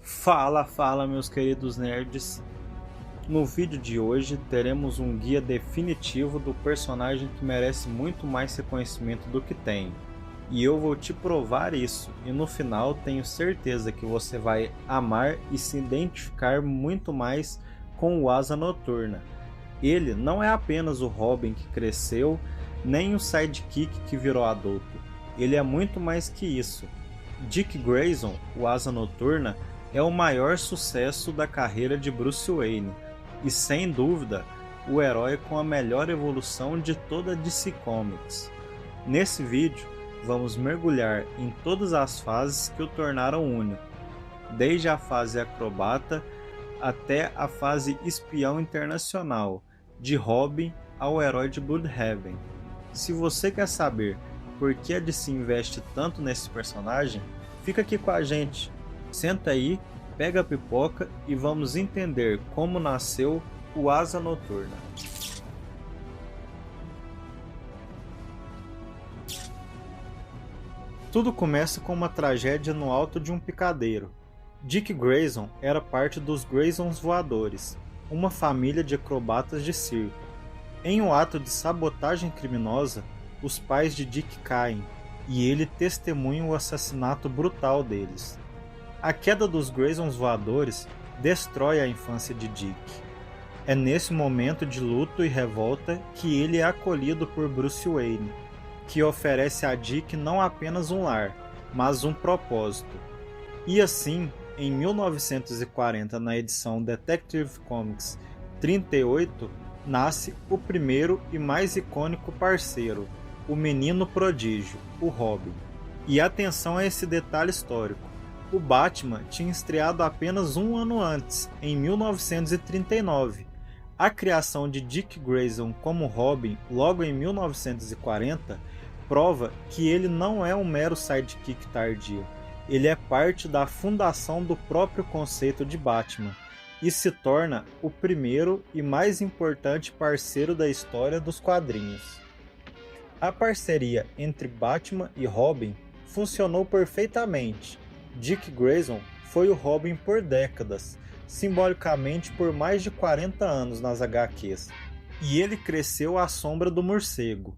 Fala, meus queridos nerds! No vídeo de hoje teremos um guia definitivo do personagem que merece muito mais reconhecimento do que tem. E eu vou te provar isso, e no final tenho certeza que você vai amar e se identificar muito mais com o Asa Noturna. Ele não é apenas o Robin que cresceu, nem o sidekick que virou adulto. Ele é muito mais que isso. Dick Grayson, o Asa Noturna, é o maior sucesso da carreira de Bruce Wayne, e sem dúvida, o herói com a melhor evolução de toda a DC Comics. Nesse vídeo, vamos mergulhar em todas as fases que o tornaram único, desde a fase acrobata até a fase espião internacional, de Robin ao herói de Bloodhaven. Se você quer saber por que a DC investe tanto nesse personagem, fica aqui com a gente. Senta aí, pega a pipoca e vamos entender como nasceu o Asa Noturna. Tudo começa com uma tragédia no alto de um picadeiro. Dick Grayson era parte dos Graysons Voadores, uma família de acrobatas de circo. Em um ato de sabotagem criminosa, os pais de Dick caem, e ele testemunha o assassinato brutal deles. A queda dos Graysons Voadores destrói a infância de Dick. É nesse momento de luto e revolta que ele é acolhido por Bruce Wayne, que oferece a Dick não apenas um lar, mas um propósito. E assim, em 1940, na edição Detective Comics 38, nasce o primeiro e mais icônico parceiro, o menino prodígio, o Robin. E atenção a esse detalhe histórico. O Batman tinha estreado apenas um ano antes, em 1939. A criação de Dick Grayson como Robin logo em 1940 prova que ele não é um mero sidekick tardio. Ele é parte da fundação do próprio conceito de Batman e se torna o primeiro e mais importante parceiro da história dos quadrinhos. A parceria entre Batman e Robin funcionou perfeitamente. Dick Grayson foi o Robin por décadas, simbolicamente por mais de 40 anos nas HQs, e ele cresceu à sombra do morcego.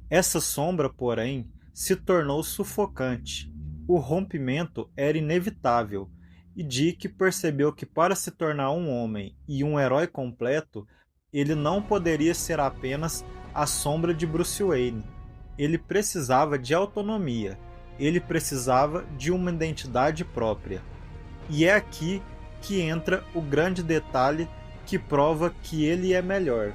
Essa sombra, porém, se tornou sufocante. O rompimento era inevitável, e Dick percebeu que para se tornar um homem e um herói completo, ele não poderia ser apenas a sombra de Bruce Wayne. Ele precisava de autonomia. Ele precisava de uma identidade própria. E é aqui que entra o grande detalhe que prova que ele é melhor.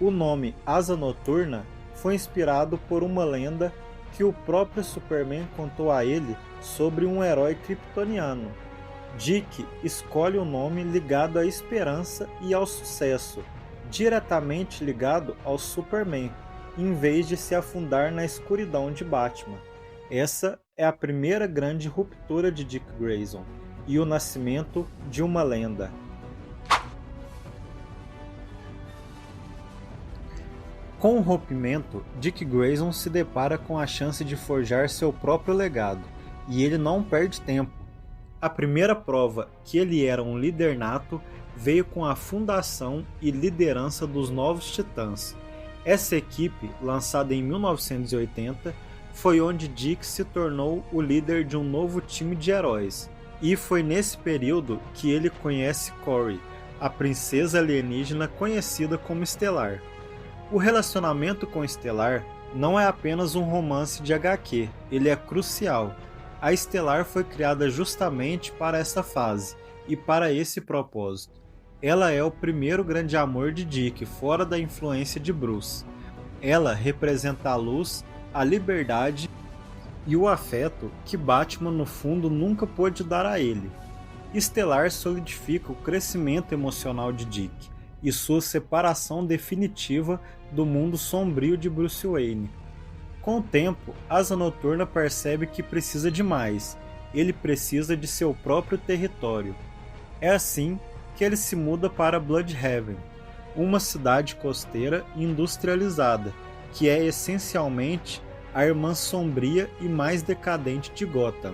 O nome Asa Noturna foi inspirado por uma lenda que o próprio Superman contou a ele sobre um herói kryptoniano. Dick escolhe um nome ligado à esperança e ao sucesso, diretamente ligado ao Superman, em vez de se afundar na escuridão de Batman. Essa é a primeira grande ruptura de Dick Grayson e o nascimento de uma lenda. Com o rompimento, Dick Grayson se depara com a chance de forjar seu próprio legado, e ele não perde tempo. A primeira prova que ele era um líder nato veio com a fundação e liderança dos Novos Titãs. Essa equipe, lançada em 1980, foi onde Dick se tornou o líder de um novo time de heróis. E foi nesse período que ele conhece Kory, a princesa alienígena conhecida como Stellar. O relacionamento com Stellar não é apenas um romance de HQ, ele é crucial. A Stellar foi criada justamente para essa fase e para esse propósito. Ela é o primeiro grande amor de Dick, fora da influência de Bruce. Ela representa a luz, a liberdade e o afeto que Batman no fundo nunca pôde dar a ele. Stellar solidifica o crescimento emocional de Dick e sua separação definitiva do mundo sombrio de Bruce Wayne. Com o tempo, Asa Noturna percebe que precisa de mais. Ele precisa de seu próprio território. É assim que ele se muda para Bloodhaven, uma cidade costeira industrializada, que é essencialmente a irmã sombria e mais decadente de Gotham.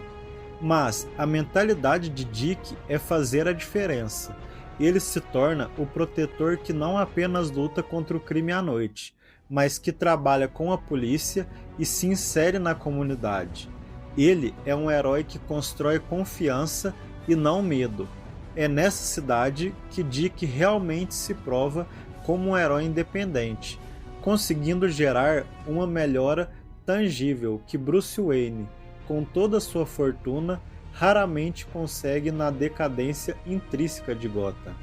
Mas a mentalidade de Dick é fazer a diferença. Ele se torna o protetor que não apenas luta contra o crime à noite, mas que trabalha com a polícia e se insere na comunidade. Ele é um herói que constrói confiança e não medo. É nessa cidade que Dick realmente se prova como um herói independente, conseguindo gerar uma melhora tangível que Bruce Wayne, com toda a sua fortuna, raramente consegue na decadência intrínseca de Gotham.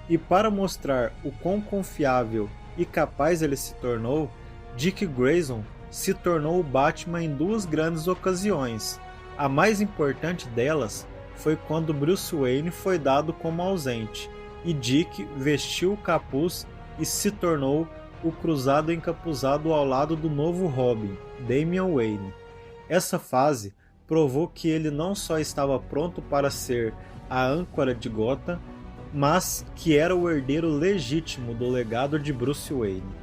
E para mostrar o quão confiável e capaz ele se tornou, Dick Grayson se tornou o Batman em duas grandes ocasiões. A mais importante delas foi quando Bruce Wayne foi dado como ausente, e Dick vestiu o capuz e se tornou o cruzado encapuzado ao lado do novo Robin, Damian Wayne. Essa fase provou que ele não só estava pronto para ser a âncora de Gotham, mas que era o herdeiro legítimo do legado de Bruce Wayne.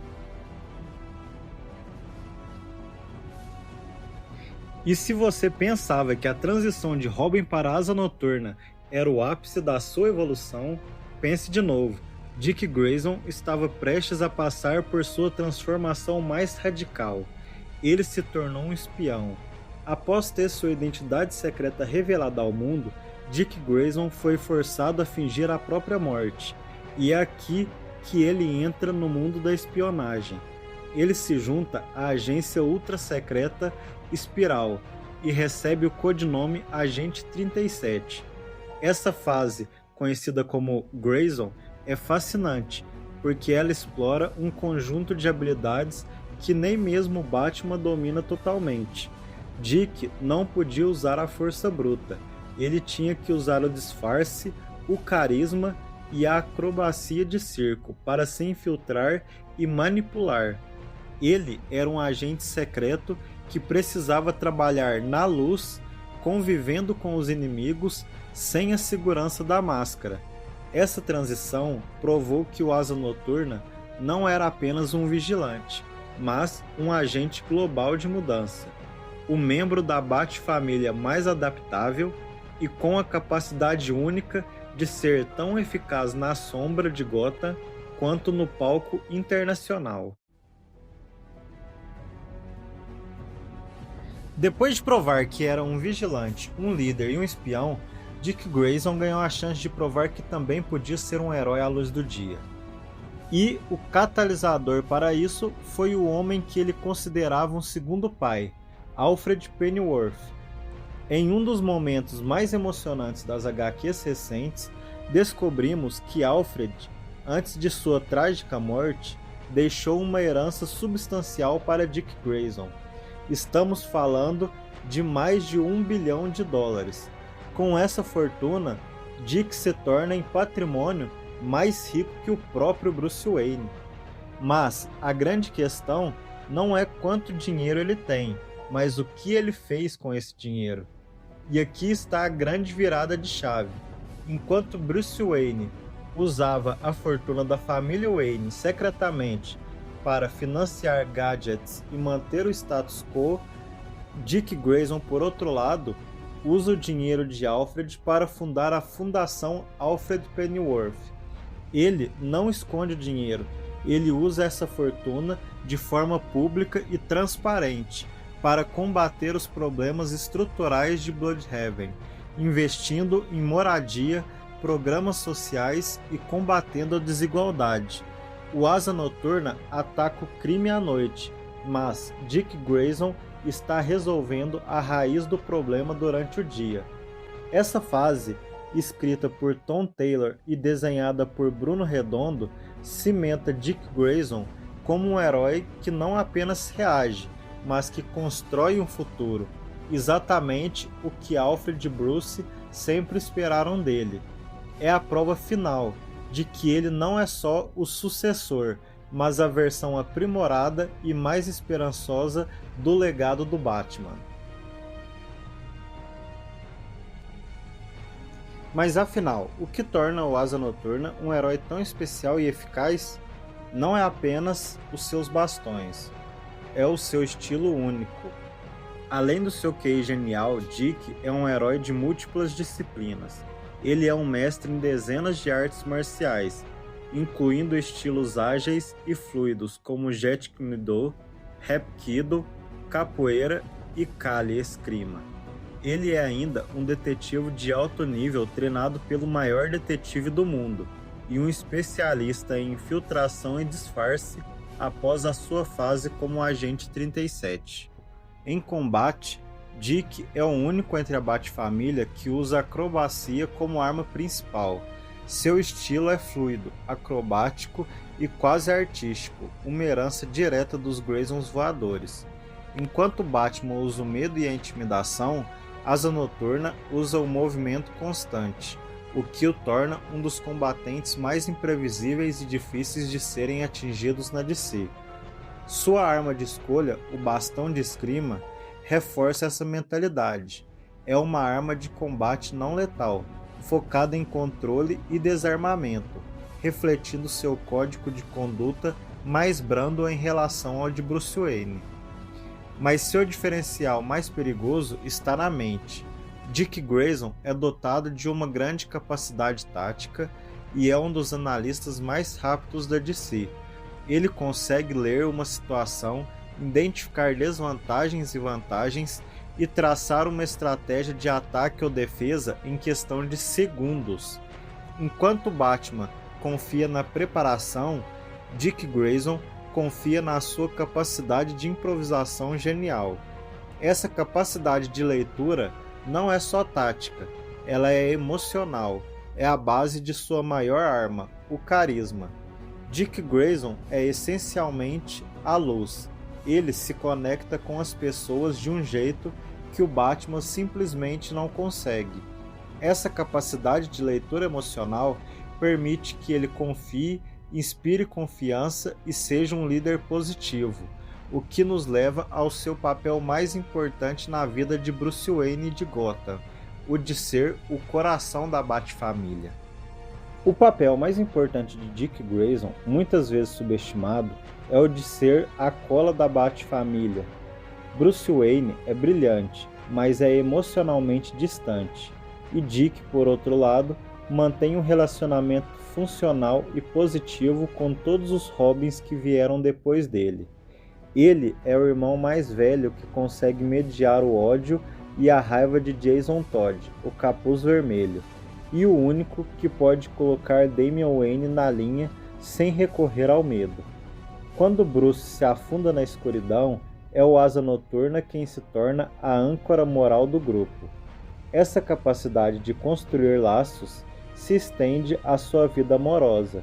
E se você pensava que a transição de Robin para Asa Noturna era o ápice da sua evolução, pense de novo. Dick Grayson estava prestes a passar por sua transformação mais radical. Ele se tornou um espião. Após ter sua identidade secreta revelada ao mundo, Dick Grayson foi forçado a fingir a própria morte. E é aqui que ele entra no mundo da espionagem. Ele se junta à agência ultra secreta Espiral e recebe o codinome Agente 37. Essa fase, conhecida como Grayson, é fascinante, porque ela explora um conjunto de habilidades que nem mesmo Batman domina totalmente. Dick não podia usar a força bruta, ele tinha que usar o disfarce, o carisma e a acrobacia de circo para se infiltrar e manipular. Ele era um agente secreto que precisava trabalhar na luz, convivendo com os inimigos sem a segurança da máscara. Essa transição provou que o Asa Noturna não era apenas um vigilante, mas um agente global de mudança. O membro da Bat-família mais adaptável e com a capacidade única de ser tão eficaz na sombra de Gotham quanto no palco internacional. Depois de provar que era um vigilante, um líder e um espião, Dick Grayson ganhou a chance de provar que também podia ser um herói à luz do dia. E o catalisador para isso foi o homem que ele considerava um segundo pai, Alfred Pennyworth. Em um dos momentos mais emocionantes das HQs recentes, descobrimos que Alfred, antes de sua trágica morte, deixou uma herança substancial para Dick Grayson. Estamos falando de mais de $1 bilhão. Com essa fortuna, Dick se torna em patrimônio mais rico que o próprio Bruce Wayne. Mas a grande questão não é quanto dinheiro ele tem, mas o que ele fez com esse dinheiro. E aqui está a grande virada de chave. Enquanto Bruce Wayne usava a fortuna da família Wayne secretamente para financiar gadgets e manter o status quo, Dick Grayson, por outro lado, usa o dinheiro de Alfred para fundar a Fundação Alfred Pennyworth. Ele não esconde o dinheiro, ele usa essa fortuna de forma pública e transparente para combater os problemas estruturais de Blüdhaven, investindo em moradia, programas sociais e combatendo a desigualdade. O Asa Noturna ataca o crime à noite, mas Dick Grayson está resolvendo a raiz do problema durante o dia. Essa fase, escrita por Tom Taylor e desenhada por Bruno Redondo, cimenta Dick Grayson como um herói que não apenas reage, mas que constrói um futuro, exatamente o que Alfred e Bruce sempre esperaram dele. É a prova final de que ele não é só o sucessor, mas a versão aprimorada e mais esperançosa do legado do Batman. Mas afinal, o que torna o Asa Noturna um herói tão especial e eficaz não é apenas os seus bastões, é o seu estilo único. Além do seu QI genial, Dick é um herói de múltiplas disciplinas. Ele é um mestre em dezenas de artes marciais, incluindo estilos ágeis e fluidos como Jeet Kune Do, Hapkido, capoeira e Kali Eskrima. Ele é ainda um detetive de alto nível treinado pelo maior detetive do mundo e um especialista em infiltração e disfarce após a sua fase como Agente 37. Em combate, Dick é o único entre a Bat-família que usa a acrobacia como arma principal. Seu estilo é fluido, acrobático e quase artístico, uma herança direta dos Graysons voadores. Enquanto Batman usa o medo e a intimidação, Asa Noturna usa o movimento constante, o que o torna um dos combatentes mais imprevisíveis e difíceis de serem atingidos na DC. Sua arma de escolha, o Bastão de Eskrima, reforça essa mentalidade. É uma arma de combate não letal, focada em controle e desarmamento, refletindo seu código de conduta mais brando em relação ao de Bruce Wayne. Mas seu diferencial mais perigoso está na mente. Dick Grayson é dotado de uma grande capacidade tática e é um dos analistas mais rápidos da DC. Ele consegue ler uma situação, identificar desvantagens e vantagens e traçar uma estratégia de ataque ou defesa em questão de segundos. Enquanto Batman confia na preparação, Dick Grayson confia na sua capacidade de improvisação genial. Essa capacidade de leitura não é só tática, ela é emocional, é a base de sua maior arma, o carisma. Dick Grayson é essencialmente a luz. Ele se conecta com as pessoas de um jeito que o Batman simplesmente não consegue. Essa capacidade de leitura emocional permite que ele confie, inspire confiança e seja um líder positivo, o que nos leva ao seu papel mais importante na vida de Bruce Wayne e de Gotham, o de ser o coração da Bat-família. O papel mais importante de Dick Grayson, muitas vezes subestimado, é o de ser a cola da Bat-família. Bruce Wayne é brilhante, mas é emocionalmente distante, e Dick, por outro lado, mantém um relacionamento funcional e positivo com todos os Robins que vieram depois dele. Ele é o irmão mais velho que consegue mediar o ódio e a raiva de Jason Todd, o Capuz Vermelho, e o único que pode colocar Damian Wayne na linha sem recorrer ao medo. Quando Bruce se afunda na escuridão, é o Asa Noturna quem se torna a âncora moral do grupo. Essa capacidade de construir laços se estende à sua vida amorosa.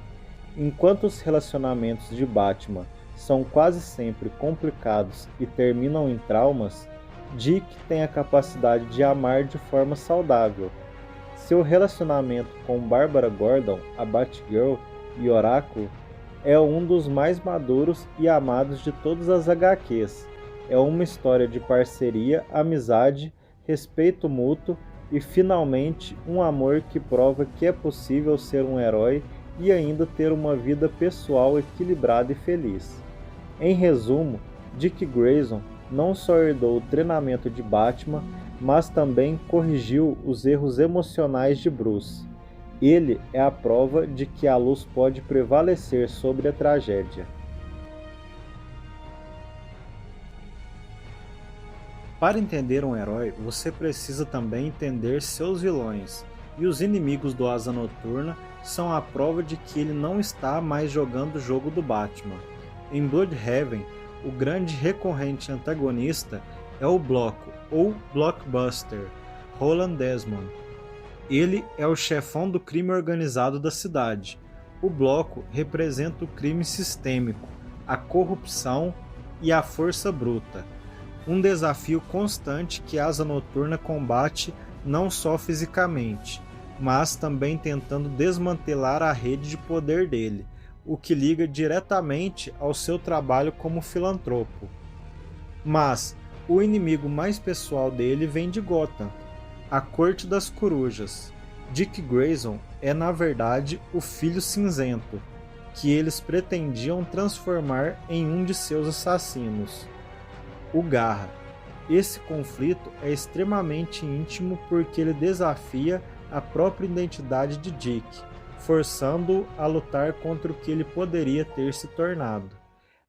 Enquanto os relacionamentos de Batman são quase sempre complicados e terminam em traumas, Dick tem a capacidade de amar de forma saudável. Seu relacionamento com Bárbara Gordon, a Batgirl e Oráculo é um dos mais maduros e amados de todas as HQs. É uma história de parceria, amizade, respeito mútuo e, finalmente, um amor que prova que é possível ser um herói e ainda ter uma vida pessoal equilibrada e feliz. Em resumo, Dick Grayson não só herdou o treinamento de Batman, mas também corrigiu os erros emocionais de Bruce. Ele é a prova de que a luz pode prevalecer sobre a tragédia. Para entender um herói, você precisa também entender seus vilões, e os inimigos do Asa Noturna são a prova de que ele não está mais jogando o jogo do Batman. Em Bloodhaven, o grande recorrente antagonista é o Bloco, ou Blockbuster, Roland Desmond. Ele é o chefão do crime organizado da cidade. O Bloco representa o crime sistêmico, a corrupção e a força bruta. Um desafio constante que Asa Noturna combate não só fisicamente, mas também tentando desmantelar a rede de poder dele, o que liga diretamente ao seu trabalho como filantropo. Mas o inimigo mais pessoal dele vem de Gotham, a Corte das Corujas. Dick Grayson é, na verdade, o Filho Cinzento, que eles pretendiam transformar em um de seus assassinos, o Garra. Esse conflito é extremamente íntimo porque ele desafia a própria identidade de Dick, forçando-o a lutar contra o que ele poderia ter se tornado.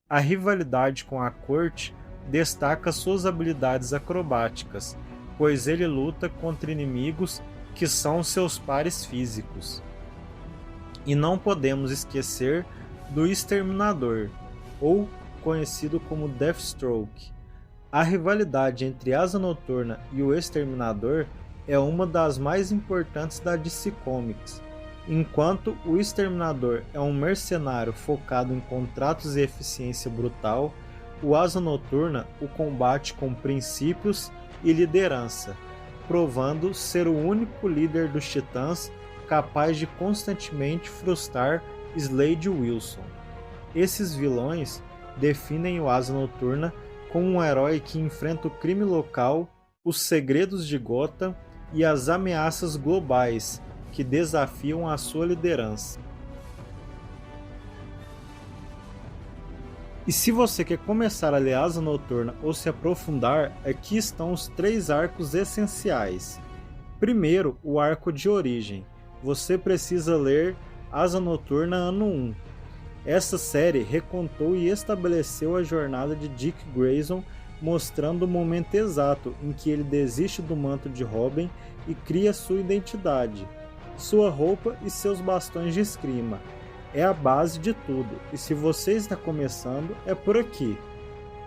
A rivalidade com a corte destaca suas habilidades acrobáticas, pois ele luta contra inimigos que são seus pares físicos. E não podemos esquecer do Exterminador, ou conhecido como Deathstroke. A rivalidade entre Asa Noturna e o Exterminador é uma das mais importantes da DC Comics. Enquanto o Exterminador é um mercenário focado em contratos e eficiência brutal, o Asa Noturna o combate com princípios e liderança, provando ser o único líder dos Titãs capaz de constantemente frustrar Slade Wilson. Esses vilões definem o Asa Noturna como um herói que enfrenta o crime local, os segredos de Gotham e as ameaças globais que desafiam a sua liderança. E se você quer começar a ler Asa Noturna ou se aprofundar, aqui estão os 3 arcos essenciais. Primeiro, o arco de origem. Você precisa ler Asa Noturna Ano 1. Essa série recontou e estabeleceu a jornada de Dick Grayson, mostrando o momento exato em que ele desiste do manto de Robin e cria sua identidade. Sua roupa e seus bastões de esgrima. É a base de tudo, e se você está começando, é por aqui.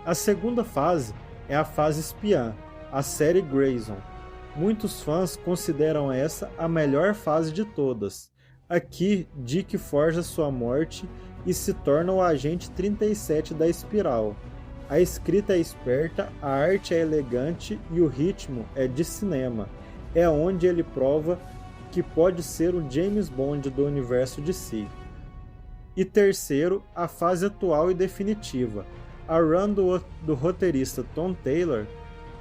A segunda fase é a fase espiã, a série Grayson. Muitos fãs consideram essa a melhor fase de todas. Aqui, Dick forja sua morte e se torna o agente 37 da Espiral. A escrita é esperta, a arte é elegante e o ritmo é de cinema. É onde ele prova que pode ser o James Bond do universo DC. E terceiro, a fase atual e definitiva. A run do roteirista Tom Taylor.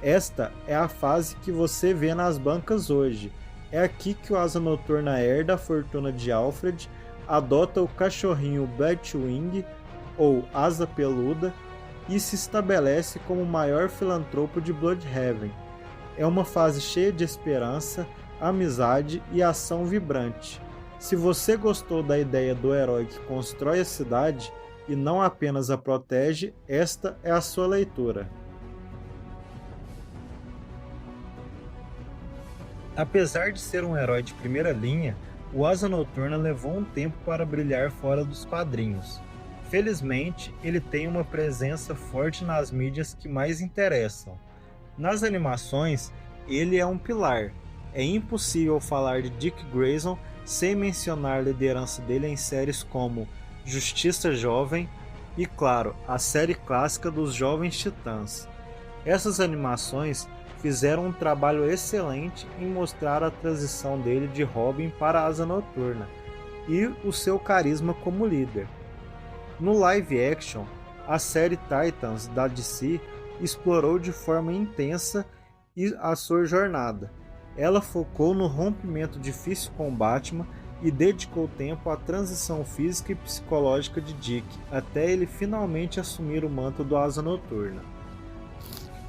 Esta é a fase que você vê nas bancas hoje. É aqui que o Asa Noturna herda a fortuna de Alfred, adota o cachorrinho Batwing, ou Asa Peluda, e se estabelece como o maior filantropo de Bloodhaven. É uma fase cheia de esperança, amizade e ação vibrante. Se você gostou da ideia do herói que constrói a cidade e não apenas a protege, esta é a sua leitura. Apesar de ser um herói de primeira linha, o Asa Noturna levou um tempo para brilhar fora dos quadrinhos. Felizmente, ele tem uma presença forte nas mídias que mais interessam. Nas animações, ele é um pilar. É impossível falar de Dick Grayson sem mencionar a liderança dele em séries como Justiça Jovem e, claro, a série clássica dos Jovens Titãs. Essas animações fizeram um trabalho excelente em mostrar a transição dele de Robin para Asa Noturna e o seu carisma como líder. No live action, a série Titans da DC explorou de forma intensa a sua jornada. Ela focou no rompimento difícil com Batman e dedicou tempo à transição física e psicológica de Dick, até ele finalmente assumir o manto do Asa Noturna.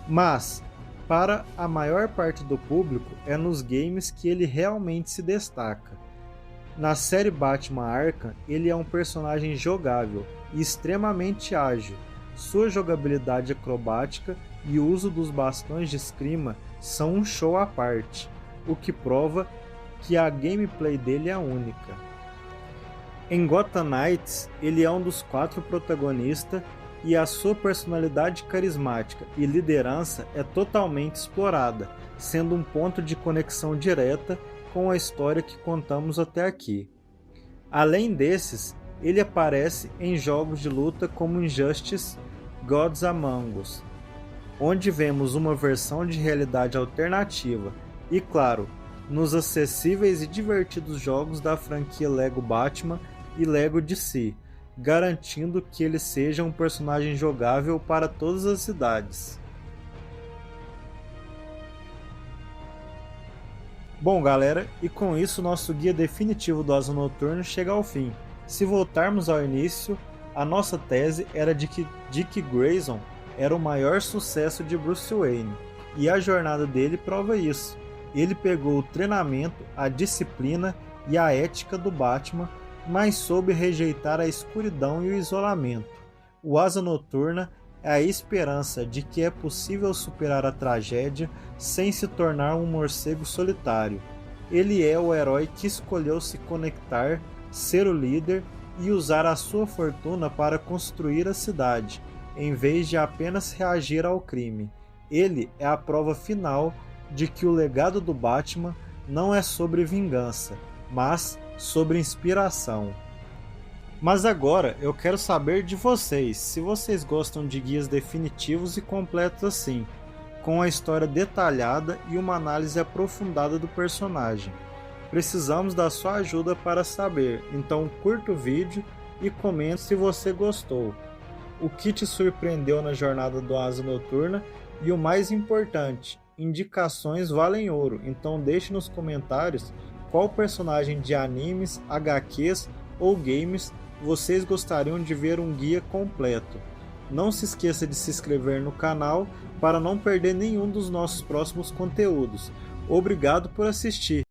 Mas, para a maior parte do público, é nos games que ele realmente se destaca. Na série Batman Arkham, ele é um personagem jogável e extremamente ágil. Sua jogabilidade acrobática e o uso dos bastões de esgrima são um show à parte, o que prova que a gameplay dele é única. Em Gotham Knights, ele é um dos 4 protagonistas e a sua personalidade carismática e liderança é totalmente explorada, sendo um ponto de conexão direta com a história que contamos até aqui. Além desses, ele aparece em jogos de luta como Injustice Gods Among Us, onde vemos uma versão de realidade alternativa e, claro, nos acessíveis e divertidos jogos da franquia Lego Batman e Lego DC, garantindo que ele seja um personagem jogável para todas as idades. Bom, galera, e com isso nosso guia definitivo do Asa Noturno chega ao fim. Se voltarmos ao início, a nossa tese era de que Dick Grayson era o maior sucesso de Bruce Wayne. e a jornada dele prova isso. Ele pegou o treinamento, a disciplina e a ética do Batman, mas soube rejeitar a escuridão e o isolamento. O Asa Noturna é a esperança de que é possível superar a tragédia sem se tornar um morcego solitário. Ele é o herói que escolheu se conectar, ser o líder e usar a sua fortuna para construir a cidade, em vez de apenas reagir ao crime. Ele é a prova final de que o legado do Batman não é sobre vingança, mas sobre inspiração. Mas agora eu quero saber de vocês, se vocês gostam de guias definitivos e completos assim, com a história detalhada e uma análise aprofundada do personagem. Precisamos da sua ajuda para saber, então curta o vídeo e comente se você gostou. O que te surpreendeu na jornada do Asa Noturna e o mais importante, indicações valem ouro, então deixe nos comentários qual personagem de animes, HQs ou games vocês gostariam de ver um guia completo. Não se esqueça de se inscrever no canal para não perder nenhum dos nossos próximos conteúdos. Obrigado por assistir!